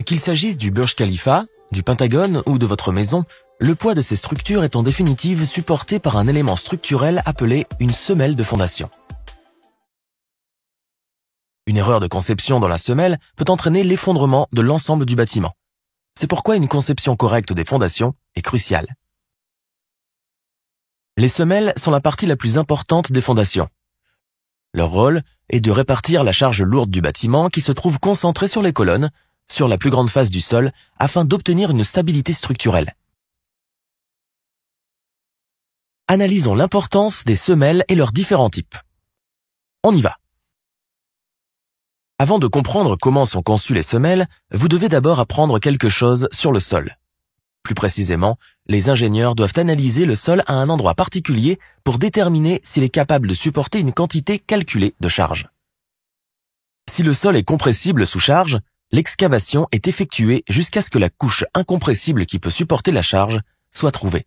Qu'il s'agisse du Burj Khalifa, du Pentagone ou de votre maison, le poids de ces structures est en définitive supporté par un élément structurel appelé une semelle de fondation. Une erreur de conception dans la semelle peut entraîner l'effondrement de l'ensemble du bâtiment. C'est pourquoi une conception correcte des fondations est cruciale. Les semelles sont la partie la plus importante des fondations. Leur rôle est de répartir la charge lourde du bâtiment qui se trouve concentrée sur les colonnes, sur la plus grande face du sol, afin d'obtenir une stabilité structurelle. Analysons l'importance des semelles et leurs différents types. On y va. Avant de comprendre comment sont conçues les semelles, vous devez d'abord apprendre quelque chose sur le sol. Plus précisément, les ingénieurs doivent analyser le sol à un endroit particulier pour déterminer s'il est capable de supporter une quantité calculée de charge. Si le sol est compressible sous charge, l'excavation est effectuée jusqu'à ce que la couche incompressible qui peut supporter la charge soit trouvée.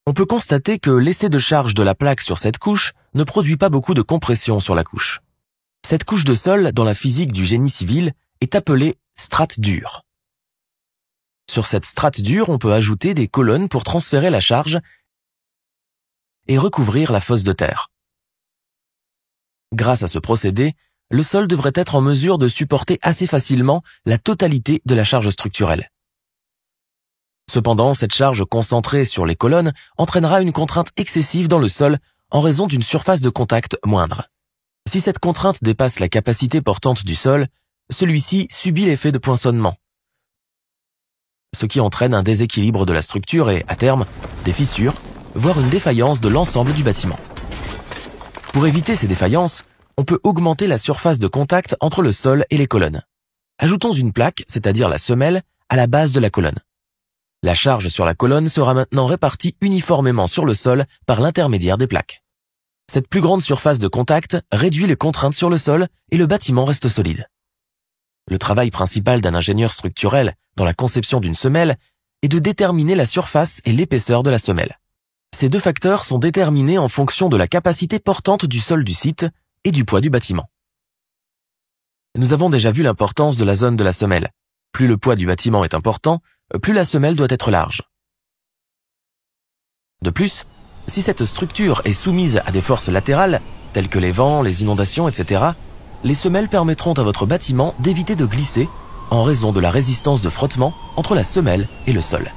On peut constater que l'essai de charge de la plaque sur cette couche ne produit pas beaucoup de compression sur la couche. Cette couche de sol, dans la physique du génie civil, est appelée strate dure. Sur cette strate dure, on peut ajouter des colonnes pour transférer la charge et recouvrir la fosse de terre. Grâce à ce procédé, le sol devrait être en mesure de supporter assez facilement la totalité de la charge structurelle. Cependant, cette charge concentrée sur les colonnes entraînera une contrainte excessive dans le sol en raison d'une surface de contact moindre. Si cette contrainte dépasse la capacité portante du sol, celui-ci subit l'effet de poinçonnement, ce qui entraîne un déséquilibre de la structure et, à terme, des fissures, voire une défaillance de l'ensemble du bâtiment. Pour éviter ces défaillances, on peut augmenter la surface de contact entre le sol et les colonnes. Ajoutons une plaque, c'est-à-dire la semelle, à la base de la colonne. La charge sur la colonne sera maintenant répartie uniformément sur le sol par l'intermédiaire des plaques. Cette plus grande surface de contact réduit les contraintes sur le sol et le bâtiment reste solide. Le travail principal d'un ingénieur structurel dans la conception d'une semelle est de déterminer la surface et l'épaisseur de la semelle. Ces deux facteurs sont déterminés en fonction de la capacité portante du sol du site et du poids du bâtiment. Nous avons déjà vu l'importance de la zone de la semelle. Plus le poids du bâtiment est important, plus la semelle doit être large. De plus, si cette structure est soumise à des forces latérales, telles que les vents, les inondations, etc., les semelles permettront à votre bâtiment d'éviter de glisser en raison de la résistance de frottement entre la semelle et le sol.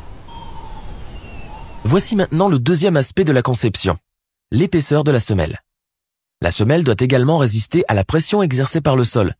Voici maintenant le deuxième aspect de la conception, l'épaisseur de la semelle. La semelle doit également résister à la pression exercée par le sol,